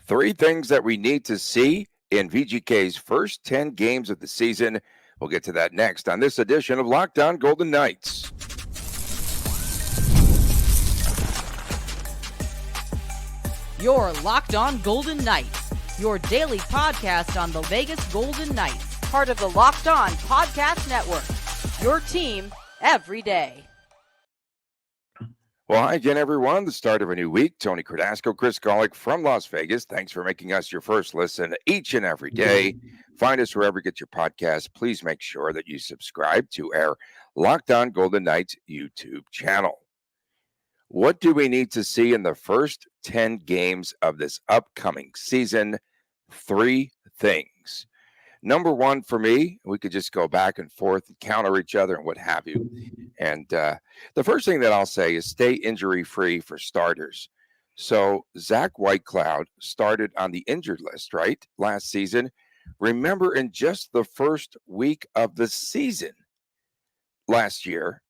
Three things that we need to see in VGK's first 10 games of the season. We'll get to that next on this edition of Locked On Golden Knights. You're Locked On Golden Knights, your daily podcast on the Vegas Golden Knights, part of the Locked On Podcast Network, your team every day. Well, hi again, everyone. The start of a new week. Tony Cardasco, Chris Golick from Las Vegas. Thanks for making us your first listen each and every day. Find us wherever you get your podcasts. Please make sure that you subscribe to our Locked On Golden Knights YouTube channel. What do we need to see in the first 10 games of this upcoming season? Three things. Number one for me, we could just go back and forth and counter each other and what have you. And the first thing that I'll say is stay injury-free for starters. So Zach Whitecloud started on the injured list, right, last season. Remember, in just the first week of the season last year,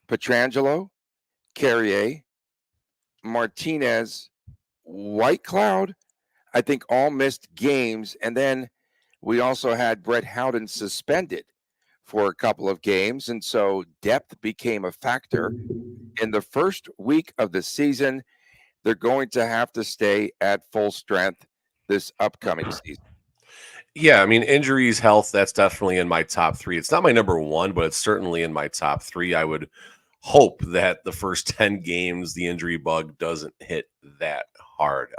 Pietrangelo, Carrier, Martinez, Whitecloud, I think all missed games. And then we also had Brett Howden suspended for a couple of games. And so depth became a factor. In the first week of the season, they're going to have to stay at full strength this upcoming season. Yeah, I mean, injuries, health, that's definitely in my top three. It's not my number one, but it's certainly in my top three. I would hope that the first 10 games, the injury bug doesn't hit that hard.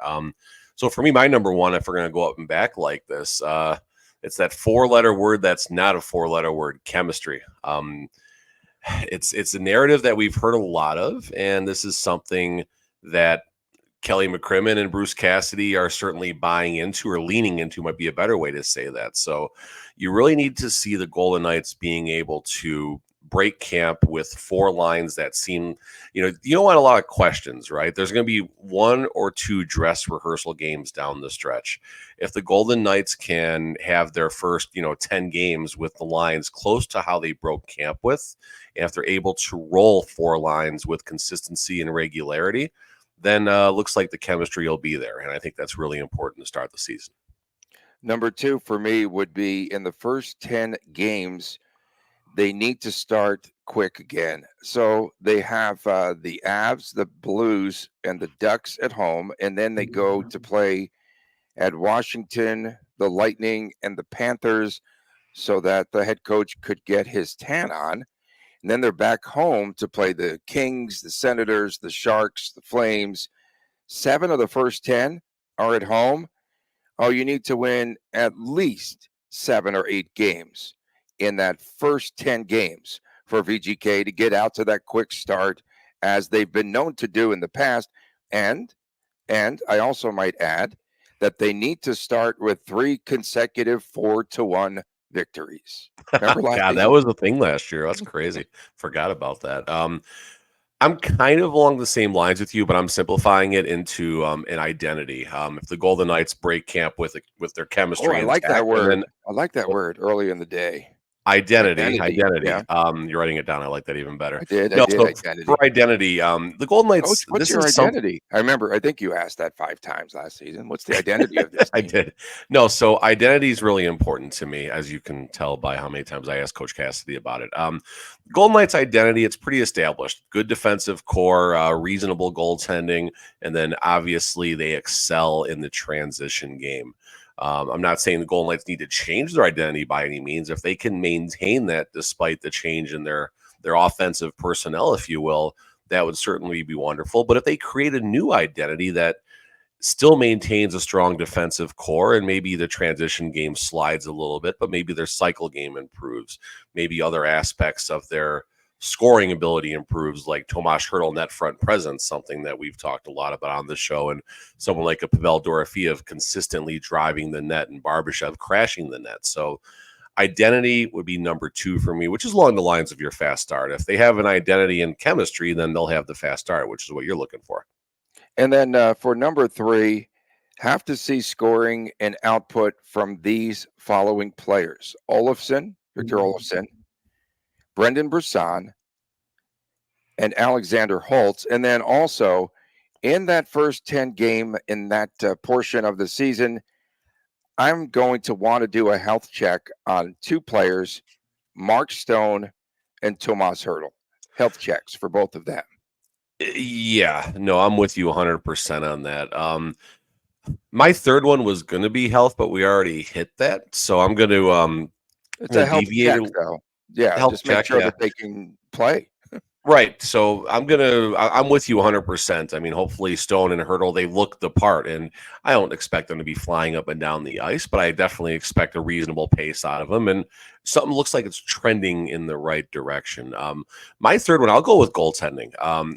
So for me, my number one, if we're going to go up and back like this, it's that four-letter word that's not a four-letter word, chemistry. It's a narrative that we've heard a lot of, and this is something that Kelly McCrimmon and Bruce Cassidy are certainly buying into, or leaning into might be a better way to say that. So you really need to see the Golden Knights being able to break camp with four lines that seem, you don't want a lot of questions, right? There's going to be one or two dress rehearsal games down the stretch. If the Golden Knights can have their first, 10 games with the lines close to how they broke camp with, and if they're able to roll four lines with consistency and regularity, then looks like the chemistry will be there. And I think that's really important to start the season. Number two for me would be in the first 10 games, they need to start quick again. So they have the Avs, the Blues, and the Ducks at home, and then they go to play at Washington, the Lightning, and the Panthers so that the head coach could get his tan on. And then they're back home to play the Kings, the Senators, the Sharks, the Flames. 7 of the first 10 are at home. Oh, you need to win at least 7 or 8 games in that first 10 games for VGK to get out to that quick start, as they've been known to do in the past. And I also might add that they need to start with 3 consecutive 4-1 victories. Remember last God, season? that was the thing last year. That's crazy. Forgot about that. I'm kind of along the same lines with you, but I'm simplifying it into an identity. If the Golden Knights break camp with their chemistry, I like that word. then, I like that word early in the day. Identity. Yeah. You're writing it down. I like that even better. I did identity. For identity, the Golden Knights. What's your identity? I think you asked that 5 times last season. What's the identity of this team? I did. No, so identity is really important to me, as you can tell by how many times I asked Coach Cassidy about it. Golden Knights identity, it's pretty established. Good defensive core, reasonable goaltending, and then obviously they excel in the transition game. I'm not saying the Golden Knights need to change their identity by any means. If they can maintain that despite the change in their offensive personnel, if you will, that would certainly be wonderful. But if they create a new identity that still maintains a strong defensive core, and maybe the transition game slides a little bit, but maybe their cycle game improves, maybe other aspects of their scoring ability improves, like Tomas Hertl net front presence, something that we've talked a lot about on the show, and someone like a Pavel Dorofeev consistently driving the net and Barbashev crashing the net. So identity would be number 2 for me, which is along the lines of your fast start. If they have an identity and chemistry, then they'll have the fast start, which is what you're looking for. And then for number 3, have to see scoring and output from these following players: Victor Olofsson, Brendan Brisson, and Alexander Holtz. And then also In that first 10 game, in that portion of the season, I'm going to want to do a health check on two players, Mark Stone and Tomas Hurdle. Health checks for both of them. Yeah, no, I'm with you 100% on that. My third one was going to be health, but we already hit that. So I'm going to It's a health deviate check, though. Yeah, health just make check. sure Yeah. that they can play. Right. So I'm with you 100%. I mean, hopefully Stone and Hurdle, they look the part, and I don't expect them to be flying up and down the ice, but I definitely expect a reasonable pace out of them. And something looks like it's trending in the right direction. My third one, I'll go with goaltending.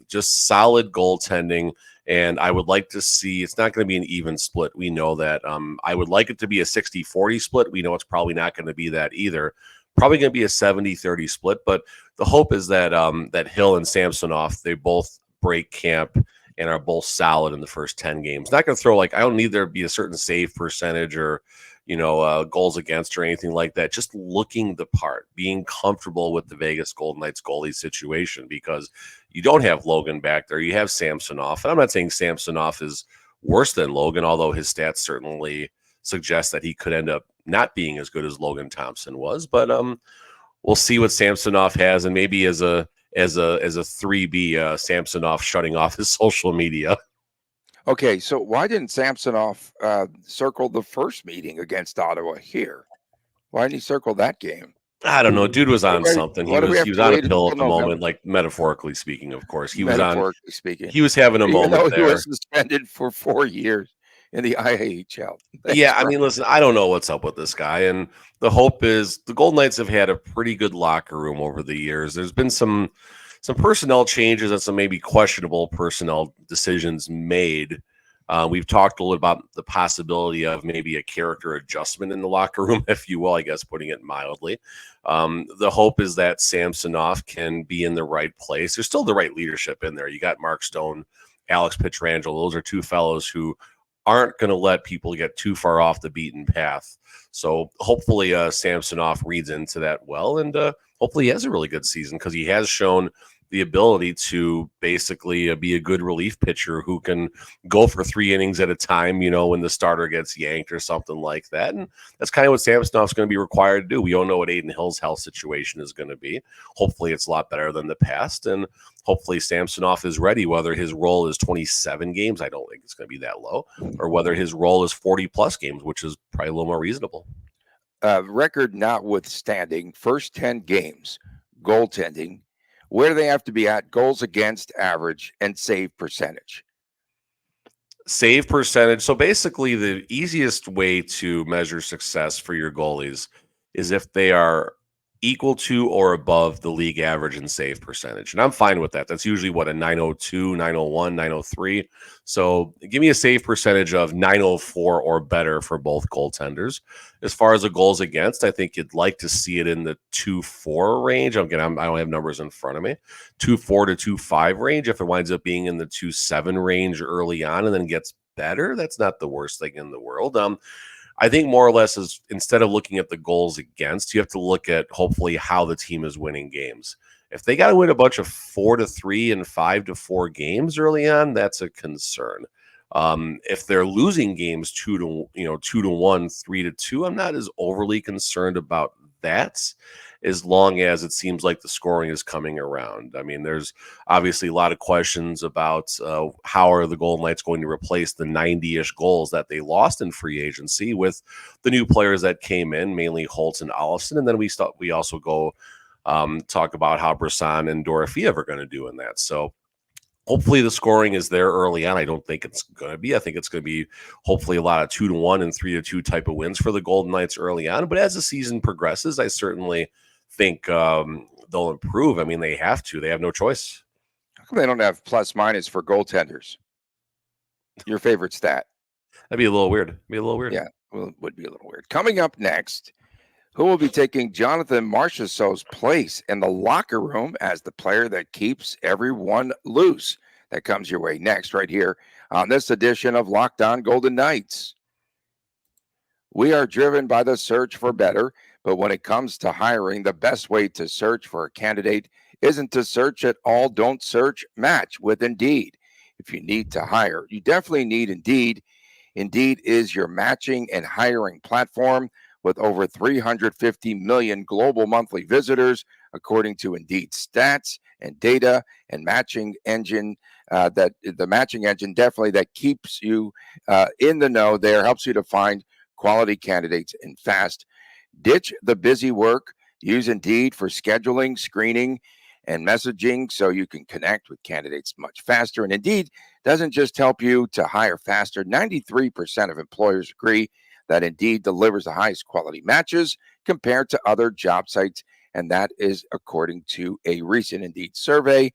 Just solid goaltending. And I would like to see, it's not going to be an even split. We know that. I would like it to be a 60-40 split. We know it's probably not going to be that either. Probably going to be a 70-30 split, but the hope is that that Hill and Samsonov, they both break camp and are both solid in the first 10 games. Not going to throw, like, I don't need there to be a certain save percentage or, goals against or anything like that. Just looking the part, being comfortable with the Vegas Golden Knights goalie situation, because you don't have Logan back there. You have Samsonov. And I'm not saying Samsonov is worse than Logan, although his stats certainly suggest that he could end up not being as good as Logan Thompson was. But we'll see what Samsonov has, and maybe as a 3B, Samsonov shutting off his social media. Okay, so why didn't Samsonov circle the first meeting against Ottawa here? Why didn't he circle that game? I don't know. Dude was on something. He Why do we was have he was to on a wait pill at until the moment, November? like metaphorically speaking, of course. Metaphorically speaking, He was having a even moment though he there. was suspended for 4 years in the IAHL. Yeah, I mean, listen, I don't know what's up with this guy, and the hope is the Golden Knights have had a pretty good locker room over the years. There's been some personnel changes and some maybe questionable personnel decisions made. We've talked a little about the possibility of maybe a character adjustment in the locker room, if you will, I guess, putting it mildly. The hope is that Samsonov can be in the right place. There's still the right leadership in there. You got Mark Stone, Alex Pietrangelo. Those are two fellows who aren't going to let people get too far off the beaten path. So hopefully Samsonov reads into that well, and hopefully he has a really good season, because he has shown the ability to basically be a good relief pitcher who can go for 3 innings at a time, when the starter gets yanked or something like that. And that's kind of what Samsonov's going to be required to do. We don't know what Aiden Hill's health situation is going to be. Hopefully it's a lot better than the past. And hopefully Samsonov is ready, whether his role is 27 games. I don't think it's going to be that low, or whether his role is 40 plus games, which is probably a little more reasonable. Record notwithstanding, first 10 games, goaltending, where do they have to be at? Goals against average and save percentage. Save percentage. So basically, the easiest way to measure success for your goalies is if they are equal to or above the league average in save percentage. And I'm fine with that. That's usually what, a 902, 901, 903. So give me a save percentage of 904 or better for both goaltenders. As far as the goals against, I think you'd like to see it in the 2-4 range. Again, I don't have numbers in front of me. 2-4 to 2-5 range. If it winds up being in the 2-7 range early on and then gets better, that's not the worst thing in the world. I think more or less is, instead of looking at the goals against, you have to look at hopefully how the team is winning games. If they got to win a bunch of 4-3 and 5-4 games early on, that's a concern. If they're losing games 2-1, 3-2, I'm not as overly concerned about that, as long as it seems like the scoring is coming around. I mean, there's obviously a lot of questions about how are the Golden Knights going to replace the 90-ish goals that they lost in free agency with the new players that came in, mainly Holtz and Olofsson. And then we also go talk about how Brisson and Dorofeev are going to do in that. So hopefully the scoring is there early on. I don't think it's going to be. I think it's going to be hopefully a lot of 2-1 and 3-2 type of wins for the Golden Knights early on. But as the season progresses, I certainly think they'll improve. I mean, they have to. They have no choice. How come they don't have plus minus for goaltenders? Your favorite stat? That'd be a little weird. Yeah, well, it would be a little weird. Coming up next, who will be taking Jonathan Marchessault's place in the locker room as the player that keeps everyone loose? That comes your way next, right here on this edition of Locked On Golden Knights. We are driven by the search for better, but when it comes to hiring, the best way to search for a candidate isn't to search at all. Don't search, match with Indeed. if you need to hire, you definitely need Indeed. Indeed is your matching and hiring platform with over 350 million global monthly visitors, according to Indeed stats and data and matching engine. That the matching engine definitely that keeps you in the know there, helps you to find quality candidates and fast. Ditch the busy work. Use Indeed for scheduling, screening, and messaging so you can connect with candidates much faster. And Indeed doesn't just help you to hire faster. 93% of employers agree that Indeed delivers the highest quality matches compared to other job sites. And that is according to a recent Indeed survey.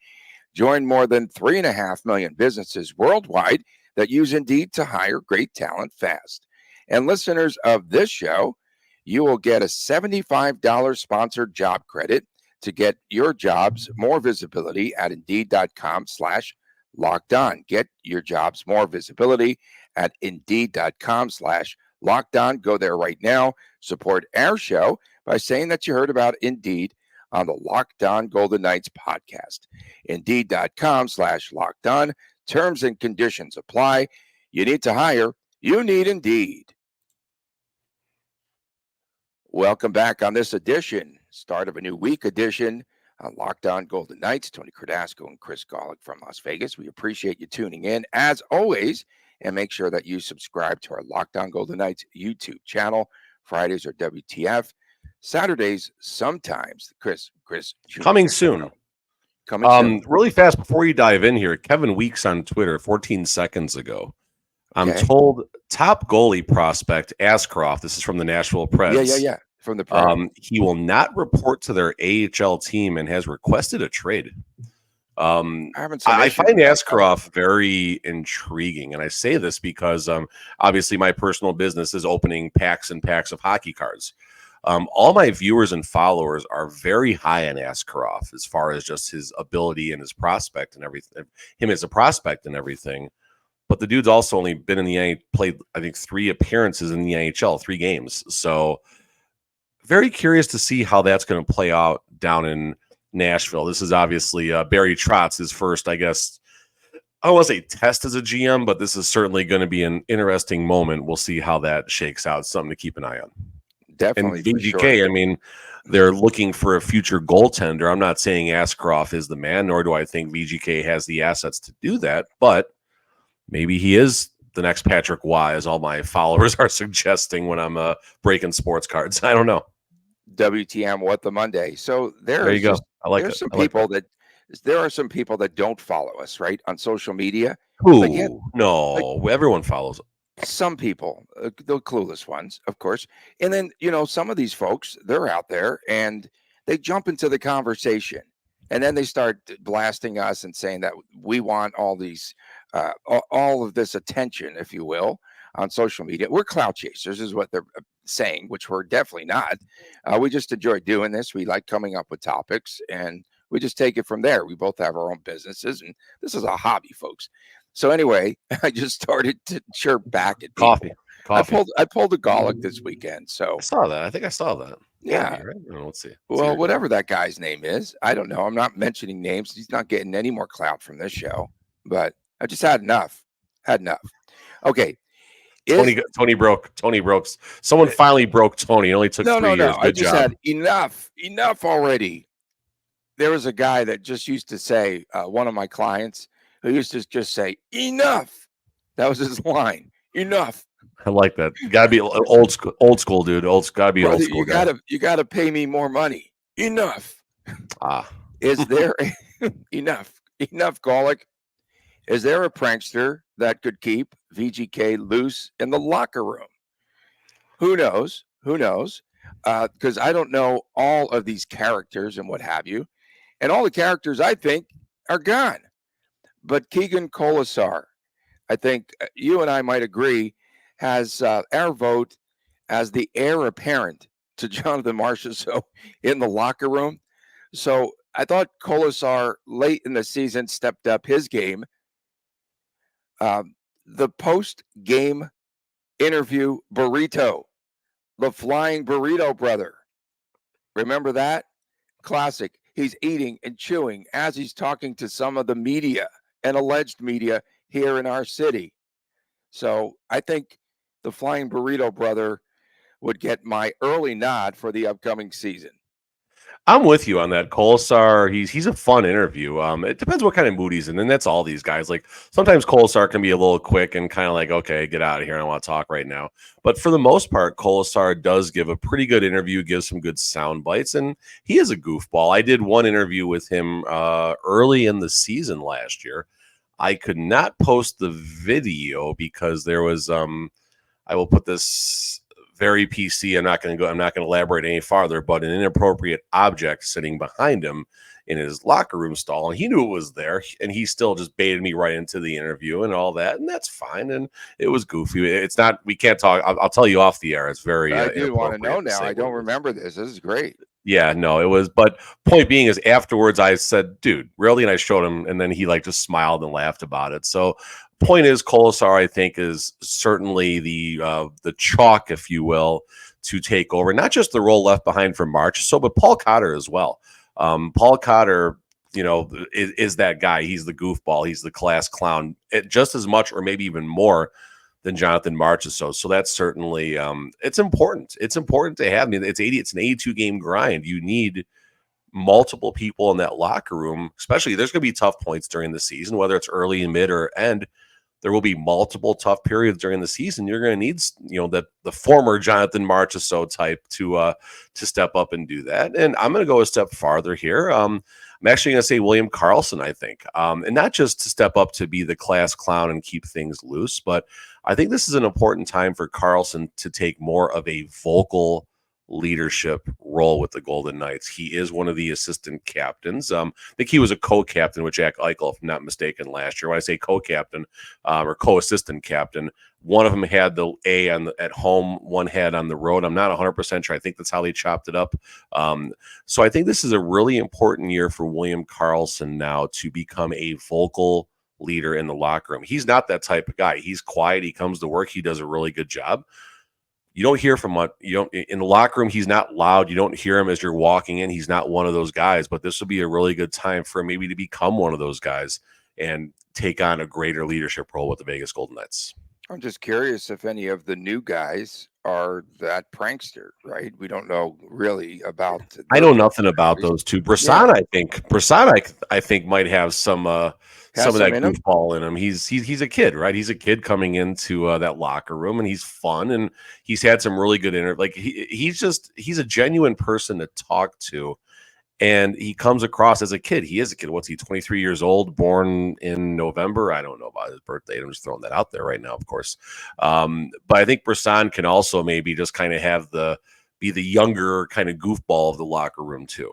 Join more than 3.5 million businesses worldwide that use Indeed to hire great talent fast. And listeners of this show, you will get a $75 sponsored job credit to get your jobs more visibility at Indeed.com/locked on. Get your jobs more visibility at Indeed.com/locked on. Go there right now. Support our show by saying that you heard about Indeed on the Locked On Golden Knights podcast. Indeed.com/locked on. Terms and conditions apply. You need to hire. You need Indeed. Welcome back on this edition, start of a new week edition on Locked On Golden Knights. Tony Cardasco and Chris Golick from Las Vegas. We appreciate you tuning in as always, and make sure that you subscribe to our Locked On Golden Knights YouTube channel. Fridays are WTF. Saturdays sometimes. Chris Jr. Coming soon. Coming soon. Really fast before you dive in here, Kevin Weeks on Twitter 14 seconds ago. I'm told top goalie prospect Ashcroft. This is from the Nashville Preds. Yeah. From the Preds. He will not report to their AHL team and has requested a trade. I find Ashcroft very intriguing, and I say this because obviously my personal business is opening packs and packs of hockey cards. All my viewers and followers are very high on Ashcroft as far as just his ability and his prospect and everything. Him as a prospect and everything. But the dude's also only been in the played, I think, 3 appearances in the NHL, 3 games. So very curious to see how that's going to play out down in Nashville. This is obviously Barry Trotz's first, I guess, I don't want to say test as a GM, but this is certainly going to be an interesting moment. We'll see how that shakes out. Something to keep an eye on. Definitely. And VGK, I mean, they're looking for a future goaltender. I'm not saying Ashcroft is the man, nor do I think VGK has the assets to do that, but maybe he is the next Patrick Waugh, as all my followers are suggesting when I'm breaking sports cards. I don't know. WTM, what the Monday. So there you go. I like it. Some people that there are some people that don't follow us, right, on social media. Who? Everyone follows. Some people, the clueless ones, of course. And then, some of these folks, they're out there and they jump into the conversation. And then they start blasting us and saying that we want all of this attention, if you will, on social media. We're clout chasers is what they're saying, which we're definitely not. We just enjoy doing this. We like coming up with topics and we just take it from there. We both have our own businesses and this is a hobby, folks. So anyway, I just started to chirp back at people. Coffee. I pulled a Golick this weekend. So I saw that. I think I saw that. Yeah. Right? Let's see. Well, whatever that guy's name is, I don't know. I'm not mentioning names. He's not getting any more clout from this show. But I just had enough. Okay. Tony broke. Someone finally broke Tony. It only took 3 years. I just had enough already. There was a guy that just used to say, one of my clients, who used to just say, enough. That was his line. Enough. I like that. You gotta be old school, dude. Gotta be old school. You gotta pay me more money. Enough. Is there enough, Golick? Is there a prankster that could keep VGK loose in the locker room? Who knows? Because I don't know all of these characters and what have you. And all the characters, I think, are gone. But Keegan Colasar, I think you and I might agree, has our vote as the heir apparent to Jonathan Marchessault in the locker room. So I thought Colasar late in the season stepped up his game. The post-game interview burrito, the flying burrito brother. Remember that? Classic. He's eating and chewing as he's talking to some of the media and alleged media here in our city. So I think the Flying Burrito Brother would get my early nod for the upcoming season. I'm with you on that. Kolesar, he's a fun interview. It depends what kind of mood he's in, and that's all these guys. Like sometimes Kolesar can be a little quick and kind of like, okay, get out of here. I don't want to talk right now. But for the most part, Kolesar does give a pretty good interview, gives some good sound bites, and he is a goofball. I did one interview with him early in the season last year. I could not post the video because there was I will put this very PC. I'm not going to elaborate any farther, but an inappropriate object sitting behind him in his locker room stall. And he knew it was there, and he still just baited me right into the interview and all that. And that's fine. And it was goofy. It's not, we can't talk. I'll tell you off the air. It's very, I do want to know now. I don't remember this. This is great. Yeah, no, it was. But point being is afterwards I said, dude, really? And I showed him, and then he like just smiled and laughed about it. So point is, Kolesar, I think, is certainly the chalk, if you will, to take over. Not just the role left behind for Marchessault, but Paul Cotter as well. Paul Cotter, is that guy. He's the goofball. He's the class clown, just as much or maybe even more than Jonathan Marchessault. So that's certainly it's important. It's important to have. I mean, it's an 82 game grind. You need multiple people in that locker room, especially there's going to be tough points during the season, whether it's early, mid, or end. There will be multiple tough periods during the season. You're going to need, the former Jonathan Marchessault type to step up and do that. And I'm going to go a step farther here. I'm actually going to say William Karlsson, I think, and not just to step up to be the class clown and keep things loose, but I think this is an important time for Karlsson to take more of a vocal leadership role with the Golden Knights. He is one of the assistant captains. I think he was a co-captain with Jack Eichel, if I'm not mistaken, last year. When I say co-captain or co-assistant captain, one of them had the A at home, one had on the road. I'm not 100% sure. I think that's how they chopped it up. So I think this is a really important year for William Karlsson now to become a vocal leader in the locker room. He's not that type of guy. He's quiet. He comes to work. He does a really good job. You don't hear from what you don't in the locker room. He's not loud. You don't hear him as you're walking in. He's not one of those guys, but this will be a really good time for him maybe to become one of those guys and take on a greater leadership role with the Vegas Golden Knights. I'm just curious if any of the new guys are that prankster, right? We don't know really about. I know nothing about those two. Brisson, yeah. I think might have some of that goofball in him. He's a kid, right? He's a kid coming into that locker room, and he's fun, and he's had some really good he's a genuine person to talk to. And he comes across as a kid. He is a kid. What's he, 23 years old, born in November? I don't know about his birthday. I'm just throwing that out there right now, of course. But I think Brisson can also maybe just kind of be the younger kind of goofball of the locker room too.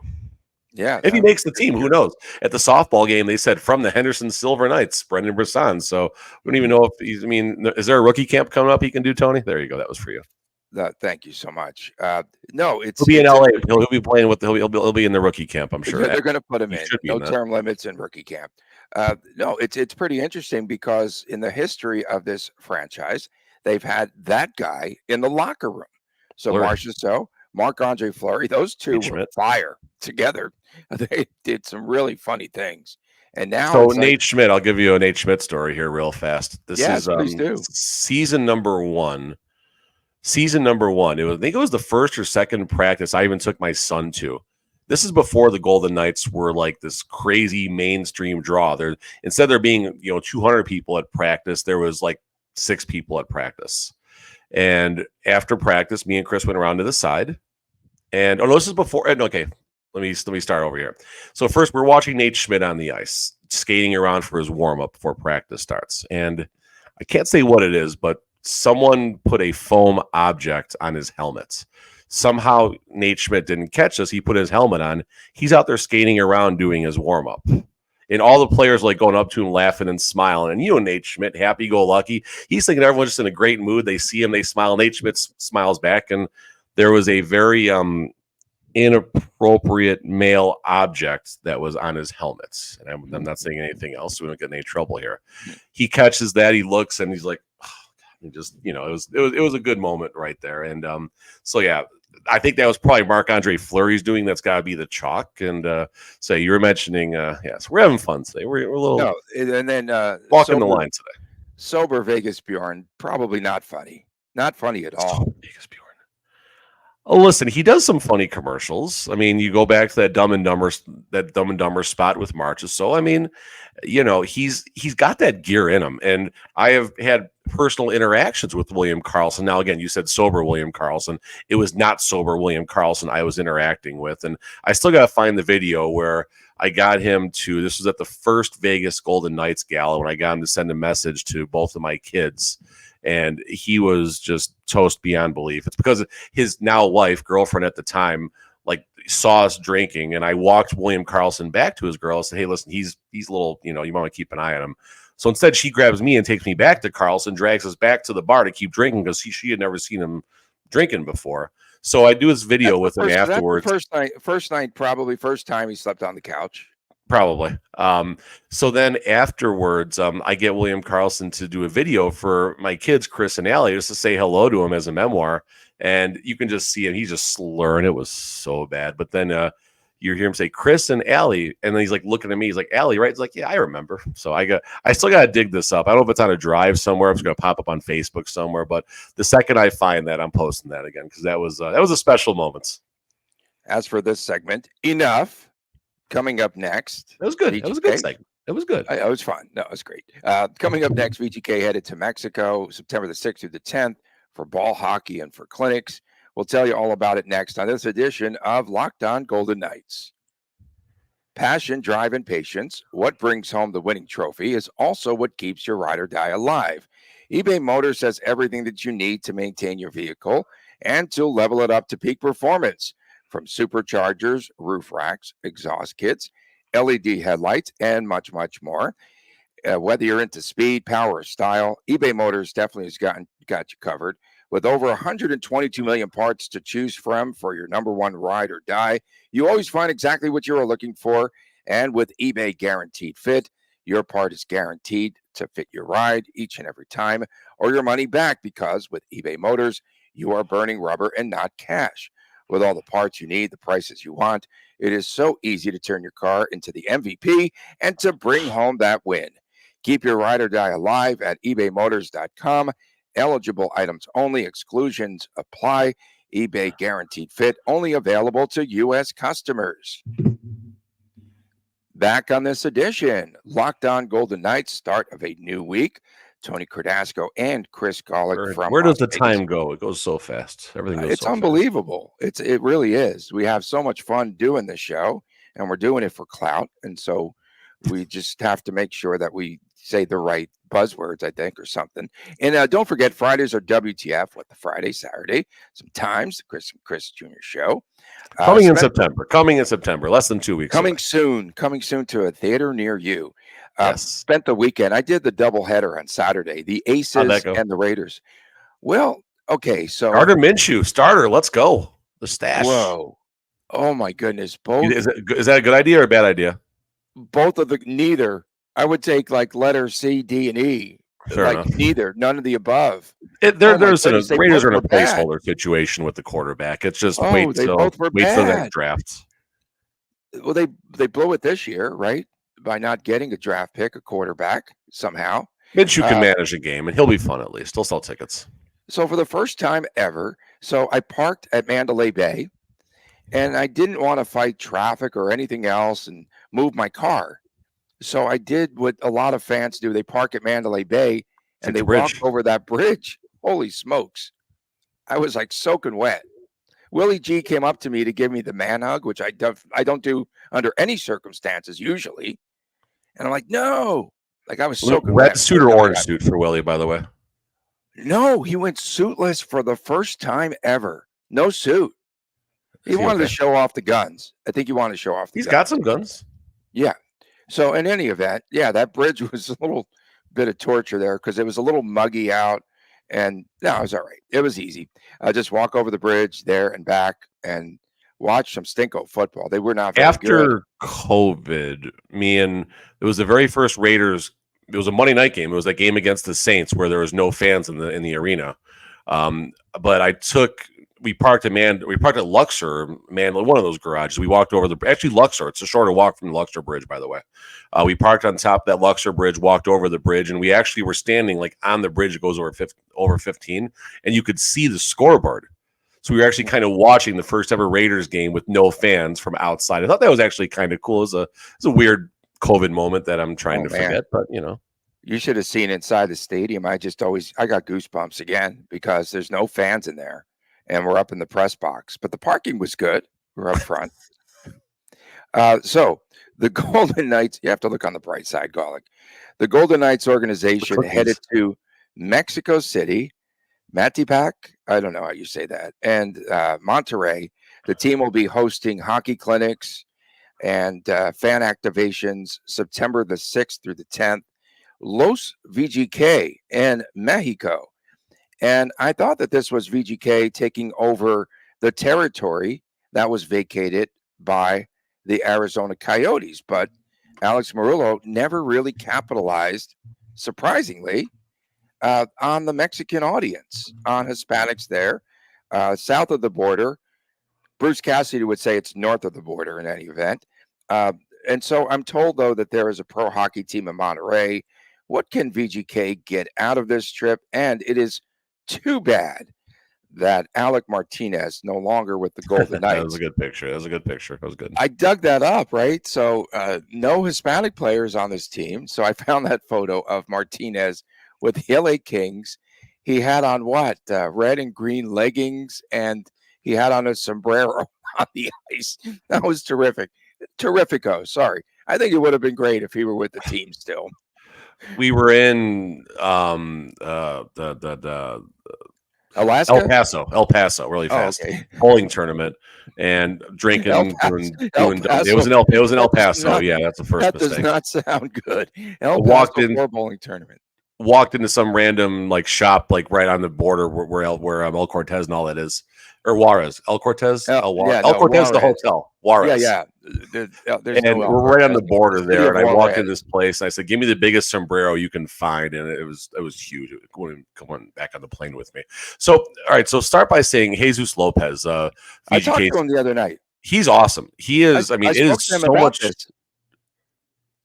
Yeah. If he makes the team, who knows? At the softball game, they said from the Henderson Silver Knights, Brendan Brisson. So we don't even know if is there a rookie camp coming up he can do, Tony? There you go. That was for you. Thank you so much. No, he'll be in LA. He'll be playing with he'll be in the rookie camp. I'm sure they're going to put him in. No term limits in rookie camp. No, it's pretty interesting because in the history of this franchise, they've had that guy in the locker room. So Marchessault, Marc-Andre Fleury, those two were fire together. They did some really funny things. And now, so Nate Schmidt, I'll give you a Nate Schmidt story here real fast. This is season number one. Season number one. I think it was the first or second practice I even took my son to. This is before the Golden Knights were like this crazy mainstream draw. Instead there being 200 people at practice, there was like 6 people at practice. And after practice, me and Chris went around to the side. And this is before. Okay, let me start over here. So first, we're watching Nate Schmidt on the ice, skating around for his warm up before practice starts. And I can't say what it is, but someone put a foam object on his helmet. Somehow Nate Schmidt didn't catch this. He put his helmet on. He's out there skating around doing his warm-up. And all the players like going up to him, laughing and smiling. And Nate Schmidt, happy-go-lucky. He's thinking everyone's just in a great mood. They see him, they smile. Nate Schmidt smiles back. And there was a very inappropriate male object that was on his helmet. And I'm not saying anything else, so we don't get in any trouble here. He catches that. He looks, and he's like, it was a good moment right there. And so yeah, I think that was probably Marc-Andre Fleury's doing. That's got to be the chalk. And so you were mentioning, so we're having fun today. We're a little and then walking the line today. Sober Vegas Bjorn, probably not funny. Not funny at all. Vegas Bjorn. Oh, listen, he does some funny commercials. I mean, you go back to that Dumb and Dumber spot with Marchessault. I mean, he's got that gear in him, and I have had personal interactions with William Karlsson. Now, again, you said sober William Karlsson. It was not sober William Karlsson I was interacting with, and I still got to find the video where I got him to. This was at the first Vegas Golden Knights Gala when I got him to send a message to both of my kids. And he was just toast beyond belief. It's because his now girlfriend at the time, like saw us drinking, and I walked William Karlsson back to his girl and said, "Hey, listen, he's a little, you want to keep an eye on him." So instead, she grabs me and takes me back to Karlsson, drags us back to the bar to keep drinking because she had never seen him drinking before. So I do this video with him afterwards. First night, probably first time he slept on the couch. Probably. So then afterwards, I get William Karlsson to do a video for my kids, Chris and Allie, just to say hello to him as a memoir. And you can just see him. He's just slurring. It was so bad. But then you hear him say, Chris and Allie. And then he's like looking at me. He's like, Allie, right? He's like, yeah, I remember. So I still got to dig this up. I don't know if it's on a drive somewhere. It's going to pop up on Facebook somewhere. But the second I find that, I'm posting that again because that was a special moment. As for this segment, enough. Coming up next. It was good. VGK. It was a good segment. It was good. It was fun. No, it was great. Coming up next, VGK headed to Mexico, September the 6th through the 10th for ball hockey and for clinics. We'll tell you all about it next on this edition of Locked On Golden Knights. Passion, drive, and patience. What brings home the winning trophy is also what keeps your ride or die alive. eBay Motors has everything that you need to maintain your vehicle and to level it up to peak performance. From superchargers, roof racks, exhaust kits, LED headlights, and much, much more. Whether you're into speed, power, or style, eBay Motors definitely has got you covered. With over 122 million parts to choose from for your number one ride or die, you always find exactly what you are looking for. And with eBay Guaranteed Fit, your part is guaranteed to fit your ride each and every time, or your money back, because with eBay Motors, you are burning rubber and not cash. With all the parts you need, the prices you want, it is so easy to turn your car into the MVP and to bring home that win. Keep your ride or die alive at ebaymotors.com. Eligible items only. Exclusions apply. eBay Guaranteed Fit only available to U.S. customers. Back on this edition, Locked On Golden Knights, start of a new week. Tony Cardasco and Chris Golick from Where does the time go? It goes so fast. Everything goes it's so unbelievable. Fast. It really is. We have so much fun doing this show, and we're doing it for clout. And so we just have to make sure that we say the right buzzwords, I think, or something. And don't forget, Fridays are WTF, what the Friday, Saturday, sometimes the Chris Jr. show. Coming in September, less than 2 weeks. Coming soon to a theater near you. Yes. Spent the weekend. I did the doubleheader on Saturday, the Aces and the Raiders. Well, okay, so Gardner Minshew, let's go. The stash. Whoa. Oh my goodness. Both is that a good idea or a bad idea? Both of neither. I would take like letter C, D, and E. Fair enough. Neither, none of the above. The Raiders are in a placeholder situation with the quarterback. It's just wait till the next draft. Well, they blew it this year, right? By not getting a draft pick, a quarterback somehow. Minshew can manage a game, and he'll be fun at least. He'll sell tickets. So for the first time ever, I parked at Mandalay Bay, and I didn't want to fight traffic or anything else and move my car. So I did what a lot of fans do. They park at Mandalay Bay, and they walk over that bridge. Holy smokes. I was like soaking wet. Willie G came up to me to give me the man hug, which I don't do under any circumstances usually. And I'm like, no. Like I was soaking wet. Red suit or orange suit for Willie, by the way? No, he went suitless for the first time ever. No suit. He wanted to show off the guns. I think he wanted to show off the guns. He's got some guns. Yeah. So in any event, that bridge was a little bit of torture there because it was a little muggy out. And no, it was all right. It was easy. Just walk over the bridge there and back and watch some stinko football. They were not very after good. COVID. It was the very first Raiders it was a Monday night game. It was that game against the Saints where there was no fans in the arena. But we parked at Luxor, one of those garages. We walked over actually Luxor. It's a shorter walk from the Luxor Bridge, by the way. We parked on top of that Luxor Bridge, walked over the bridge, and we actually were standing like on the bridge that goes over 15, and you could see the scoreboard. So we were actually kind of watching the first ever Raiders game with no fans from outside. I thought that was actually kind of cool. It was a weird COVID moment that I'm trying to forget, but You should have seen inside the stadium. I got goosebumps again because there's no fans in there and we're up in the press box, but the parking was good. We're up front. So the Golden Knights, you have to look on the bright side, Garlic. The Golden Knights organization headed to Mexico City, Matipac, I don't know how you say that, and Monterrey. The team will be hosting hockey clinics and fan activations September the 6th through the 10th. LosVGK in Mexico. And I thought that this was VGK taking over the territory that was vacated by the Arizona Coyotes. But Alex Murillo never really capitalized, surprisingly, on the Mexican audience, on Hispanics there, south of the border. Bruce Cassidy would say it's north of the border in any event. And so I'm told, though, that there is a pro hockey team in Monterrey. What can VGK get out of this trip? And it is too bad that Alec Martinez no longer with the Golden Knights. That was a good picture. That was good. I dug that up, right? So no Hispanic players on this team. So I found that photo of Martinez with the LA Kings. He had on what? Red and green leggings, and he had on a sombrero on the ice. That was terrific. Terrifico. Sorry. I think it would have been great if he were with the team still. We were in Alaska? El Paso, really fast. Oh, okay. Bowling tournament and drinking. It was in El Paso. Yeah, that's the first that mistake. That does not sound good. El Paso bowling tournament. Walked into some random shop right on the border where El Cortez and all that is, or Juarez. El Cortez, El Cortez, the hotel. Juarez. Yeah. There's we're right on the border there, and I walked in this place and I said, "Give me the biggest sombrero you can find," and it was huge. It wouldn't come back on the plane with me. So, all right. So start by saying Jesus Lopez. I talked to him the other night. He's awesome. He is. I mean, it is so much.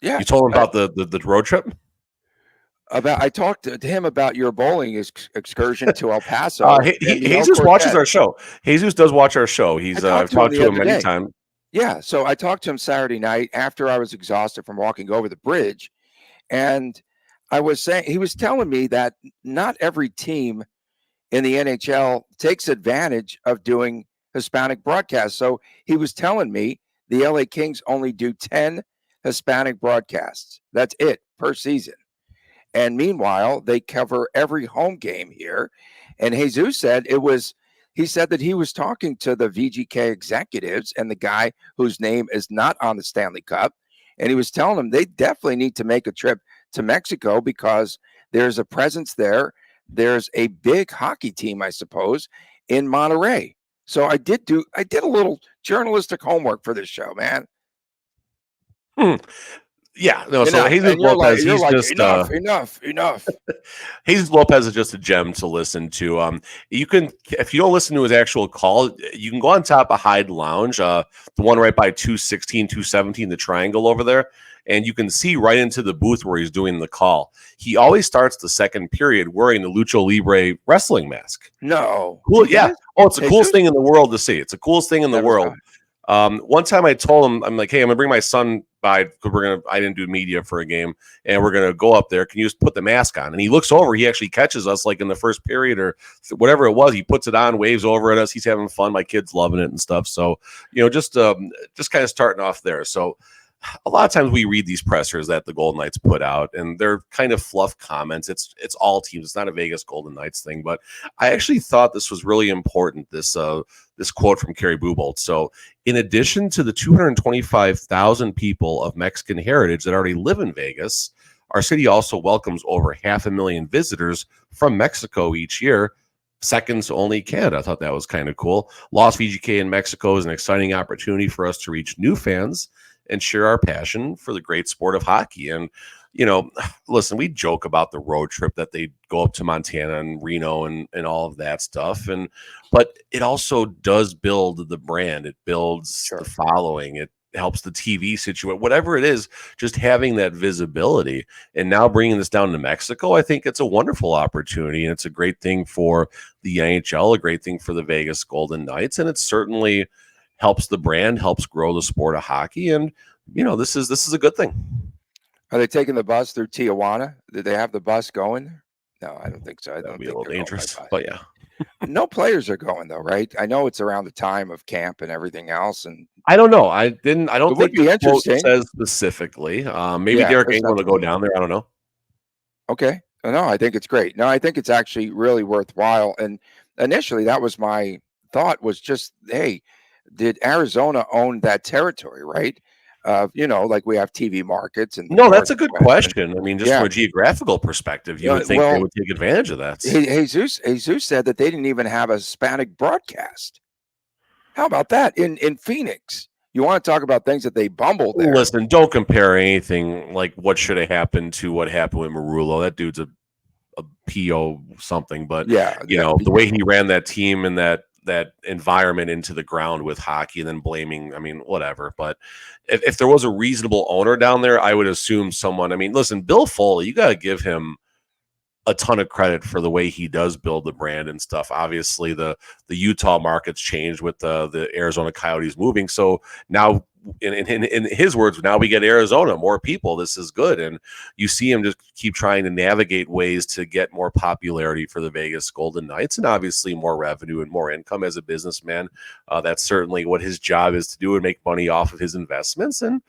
Yeah. You told him about the road trip. I talked to him about your bowling excursion to El Paso. Jesus watches our show. Jesus does watch our show. I've talked to him many times. Yeah, so I talked to him Saturday night after I was exhausted from walking over the bridge, and he was telling me that not every team in the NHL takes advantage of doing Hispanic broadcasts. So he was telling me the LA Kings only do 10 Hispanic broadcasts. That's it per season. And meanwhile, they cover every home game here. And Jesus said he said that he was talking to the VGK executives and the guy whose name is not on the Stanley Cup. And he was telling them they definitely need to make a trip to Mexico because there's a presence there. There's a big hockey team, I suppose, in Monterrey. So I did a little journalistic homework for this show, man. Yeah, no. So Jesus Lopez, he's just enough. Jesus Lopez is just a gem to listen to. You can, if you don't listen to his actual call, you can go on top of Hyde Lounge, the one right by 216, 217, the triangle over there, and you can see right into the booth where he's doing the call. He always starts the second period wearing the Lucha Libre wrestling mask. No, cool. Yeah. Oh, it's the coolest thing in the world to see. It's the coolest thing in the world. One time I told him, I'm like, hey, I'm gonna bring my son by because I didn't do media for a game, and we're gonna go up there. Can you just put the mask on? And he looks over, he actually catches us in the first period or whatever it was. He puts it on, waves over at us. He's having fun. My kid's loving it and stuff. So, just kind of starting off there. So a lot of times we read these pressers that the Golden Knights put out, and they're kind of fluff comments. It's all teams. It's not a Vegas Golden Knights thing, but I actually thought this was really important. This quote from Kerry Bubolt. So, in addition to the 225,000 people of Mexican heritage that already live in Vegas, our city also welcomes over 500,000 visitors from Mexico each year. Seconds only Canada. I thought that was kind of cool. LosVGK in Mexico is an exciting opportunity for us to reach new fans and share our passion for the great sport of hockey. And listen, we joke about the road trip that they go up to Montana and Reno and all of that stuff. But it also does build the brand. It builds the following. It helps the TV situation, whatever it is, just having that visibility. And now bringing this down to Mexico, I think it's a wonderful opportunity. And it's a great thing for the NHL, a great thing for the Vegas Golden Knights. And it certainly helps the brand, helps grow the sport of hockey. And, this is a good thing. Are they taking the bus through Tijuana? Did they have the bus going there? No, I don't think so. I That'd don't be think a little dangerous, but yeah. No players are going though, right? I know it's around the time of camp and everything else, and I don't know. I don't it would think be the quote interesting. says specifically. Maybe Yeah, Derek there's England will go down there. I don't know. Okay. No, I think it's great. No, I think it's actually really worthwhile. And initially, that was my thought was just, hey, did Arizona own that territory, right? Like we have TV markets and the No, that's a good Northwest. question. I mean, just from Yeah. a geographical perspective, you would think they would take advantage of that. Jesus said that they didn't even have a Hispanic broadcast. How about that in Phoenix? You want to talk about things that they bumbled there? Listen, don't compare anything like what should have happened to what happened with Marullo. That dude's a PO something, but the way he ran that team and that environment into the ground with hockey and then blaming, I mean, whatever. But if there was a reasonable owner down there, I would assume someone, I mean, listen, Bill Foley, you got to give him a ton of credit for the way he does build the brand and stuff. Obviously, the Utah market's changed with the Arizona Coyotes moving. So now, in his words, now we get Arizona, more people. This is good. And you see him just keep trying to navigate ways to get more popularity for the Vegas Golden Knights and obviously more revenue and more income as a businessman. That's certainly what his job is to do and make money off of his investments. And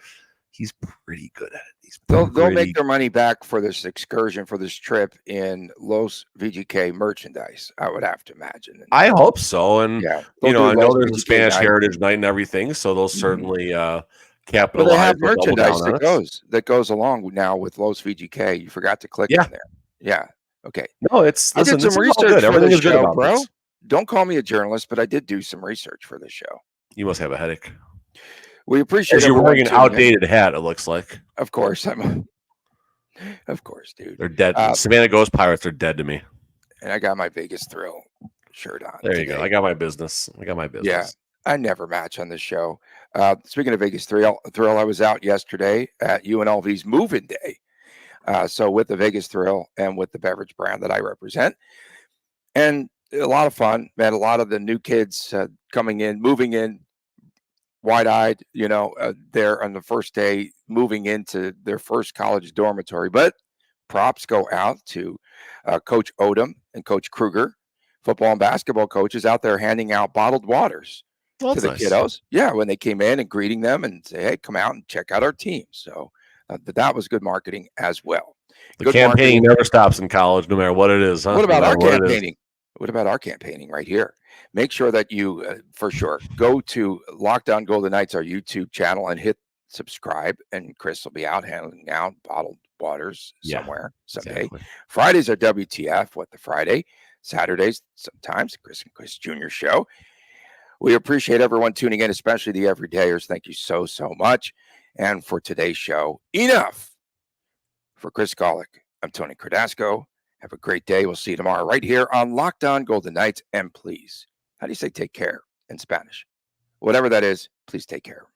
he's pretty good at it. They'll make their money back for this excursion, for this trip in LosVGK merchandise, I would have to imagine. And I hope so. And, yeah, I know there's a Spanish Heritage Night and everything, so they'll certainly capitalize. Well, they have merchandise that goes along now with LosVGK. You forgot to click on there. Yeah. Okay. No, I did some research for the show, bro. Don't call me a journalist, but I did do some research for the show. You must have a headache. We appreciate you're wearing an outdated hat, it looks like. Of course, of course, dude. They're dead. Savannah Ghost Pirates are dead to me. And I got my Vegas Thrill shirt on. There you go. I got my business. Yeah, I never match on this show. Speaking of Vegas Thrill, I was out yesterday at UNLV's Move-In Day. So with the Vegas Thrill and with the beverage brand that I represent, and a lot of fun. Met a lot of the new kids coming in, moving in. Wide-eyed, there on the first day, moving into their first college dormitory. But props go out to Coach Odom and Coach Kruger, football and basketball coaches out there handing out bottled waters to the kiddos. Yeah, when they came in and greeting them and say, hey, come out and check out our team. So that was good marketing as well. The campaigning never stops in college, no matter what it is. Huh? What about our campaigning? What about our campaigning right here? Make sure that you, for sure, go to Locked On Golden Knights, our YouTube channel, and hit subscribe. And Chris will be out handing out bottled waters somewhere someday. Exactly. Fridays are WTF, What the Friday. Saturdays, sometimes, Chris and Chris Jr. show. We appreciate everyone tuning in, especially the everydayers. Thank you so, so much. And for today's show, enough. For Chris Golick, I'm Tony Cardasco. Have a great day. We'll see you tomorrow right here on Locked On Golden Knights. And please, how do you say take care in Spanish? Whatever that is, please take care.